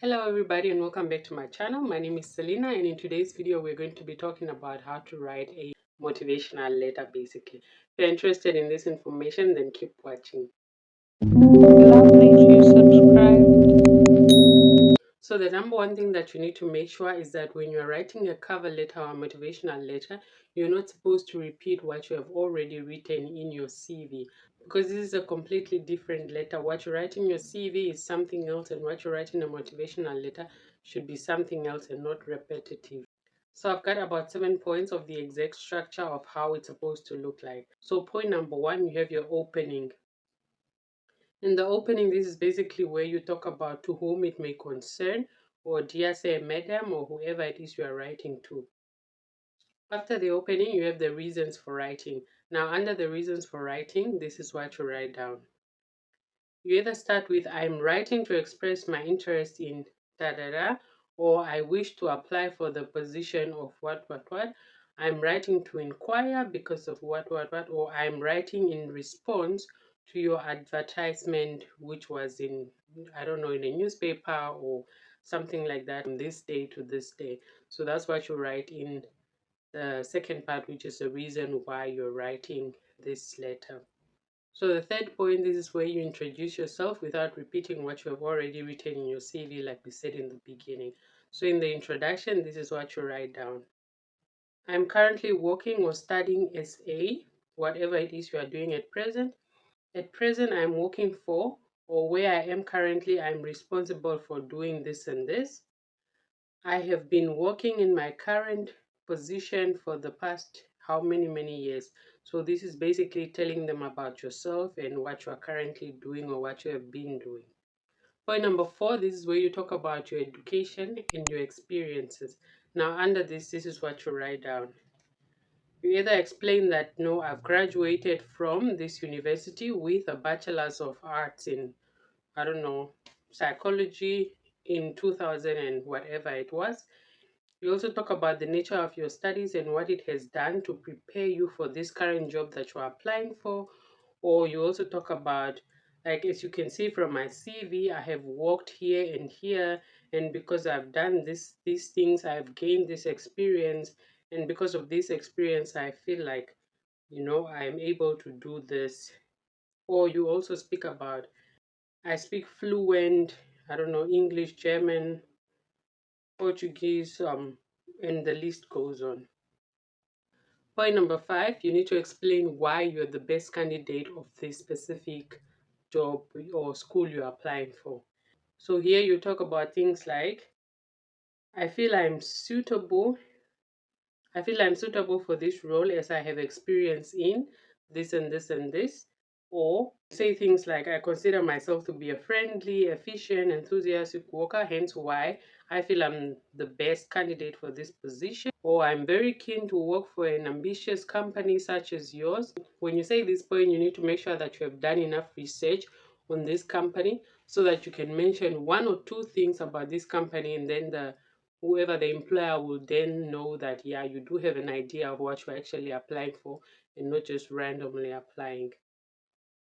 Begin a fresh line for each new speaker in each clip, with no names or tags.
Hello everybody and welcome back to my channel. My name is Selena and in today's video we're going to be talking about how to write a motivational letter basically. If you're interested in this information then keep watching.
Lovely if you subscribe.
So the number one thing that you need to make sure is that when you're writing a cover letter or a motivational letter, you're not supposed to repeat what you have already written in your CV because this is a completely different letter. What you write in your CV is something else and what you write in a motivational letter should be something else and not repetitive. So I've got about 7 points of the exact structure of how it's supposed to look like. So point number one, you have your opening. In the opening, this is basically where you talk about to whom it may concern, or dear say madam, or whoever it is you are writing to. After the opening, you have the reasons for writing. Now, under the reasons for writing, this is what you write down. You either start with I'm writing to express my interest in da da da, or I wish to apply for the position of what. I'm writing to inquire because of what, or I'm writing in response to your advertisement, which was in, I don't know, in a newspaper or something like that, from this day to this day. So that's what you write in the second part, which is the reason why you're writing this letter. So the third point, this is where you introduce yourself without repeating what you have already written in your CV, like we said in the beginning. So in the introduction, this is what you write down. I'm currently working or studying as a, whatever it is you are doing at present. At present, I'm working for, or where I am currently, I'm responsible for doing this and this. I have been working in my current position for the past how many years. So this is basically telling them about yourself and what you are currently doing or what you have been doing. Point number four, this is where you talk about your education and your experiences. Now under this is what you write down. You either explain that no, I've graduated from this university with a bachelor's of arts in, I don't know, psychology in 2000 and whatever it was. You also talk about the nature of your studies and what it has done to prepare you for this current job that you are applying for. Or you also talk about, like, as you can see from my CV, I have worked here and here, and because I've done these things, I've gained this experience, and because of this experience, I feel like, I'm able to do this. Or you also speak about, I speak fluent, I don't know, English, German, Portuguese, and the list goes on. Point number five, you need to explain why you're the best candidate of this specific job or school you're applying for. So here you talk about things like, I feel I'm suitable. I feel I'm suitable for this role as I have experience in this and this and this. Or say things like, I consider myself to be a friendly, efficient, enthusiastic worker, hence why I feel I'm the best candidate for this position. Or I'm very keen to work for an ambitious company such as yours. When you say this point, you need to make sure that you have done enough research on this company so that you can mention one or two things about this company, and then whoever the employer will then know that, yeah, you do have an idea of what you're actually applying for and not just randomly applying.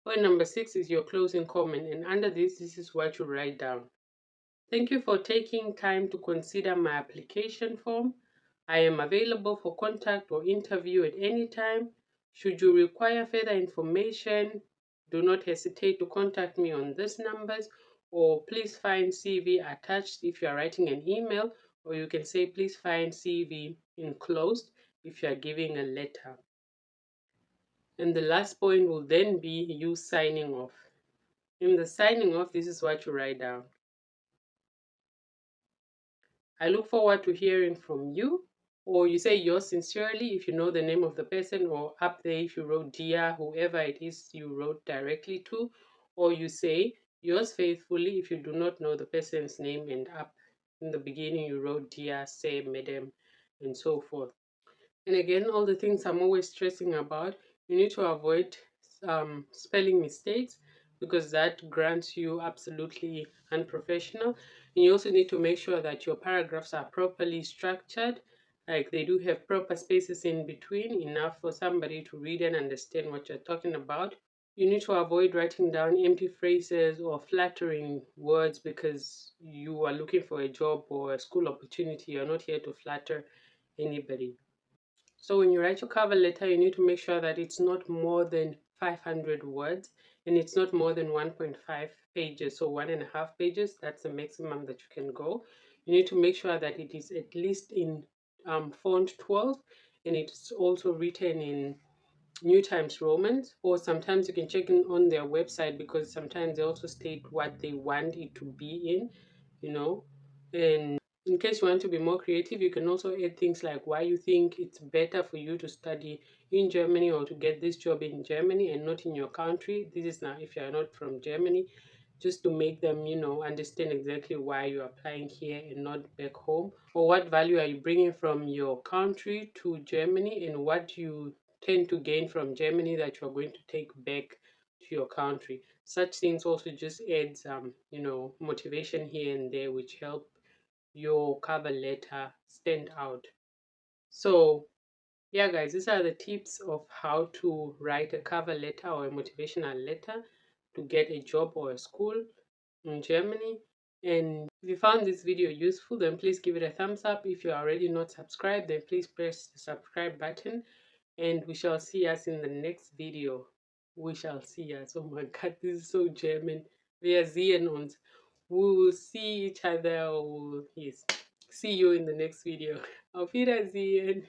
Point number six is your closing comment, and under this is what you write down. Thank you for taking time to consider my application form. I am available for contact or interview at any time. Should you require further information, do not hesitate to contact me on these numbers, or please find CV attached if you are writing an email, or you can say please find CV enclosed if you are giving a letter. And the last point will then be you signing off. In the signing off, this is what you write down. I look forward to hearing from you. Or you say yours sincerely if you know the name of the person, or up there if you wrote dear, whoever it is you wrote directly to. Or you say yours faithfully if you do not know the person's name, and up in the beginning you wrote dear, say, madam, and so forth. And again, all the things I'm always stressing about, you need to avoid spelling mistakes because that grants you absolutely unprofessional. And you also need to make sure that your paragraphs are properly structured, like they do have proper spaces in between, enough for somebody to read and understand what you're talking about. You need to avoid writing down empty phrases or flattering words because you are looking for a job or a school opportunity. You're not here to flatter anybody. So when you write your cover letter, you need to make sure that it's not more than 500 words and it's not more than 1.5 pages. So 1.5 pages, that's the maximum that you can go. You need to make sure that it is at least in font 12 and it's also written in New Times Romans, or sometimes you can check in on their website because sometimes they also state what they want it to be in, you know. And in case you want to be more creative, you can also add things like why you think it's better for you to study in Germany or to get this job in Germany and not in your country. This is now if you're not from Germany, just to make them, understand exactly why you're applying here and not back home, or what value are you bringing from your country to Germany and what you tend to gain from Germany that you're going to take back to your country. Such things also just adds motivation here and there, which help your cover letter stand out. So yeah, guys, these are the tips of how to write a cover letter or a motivational letter to get a job or a school in Germany. And if you found this video useful, then please give it a thumbs up. If you are already not subscribed, then please press the subscribe button. And we shall see us in the next video. We shall see us. Oh my god, this is so German. Wir sehen uns. We will see each other. Yes. See you in the next video. Auf Wiedersehen.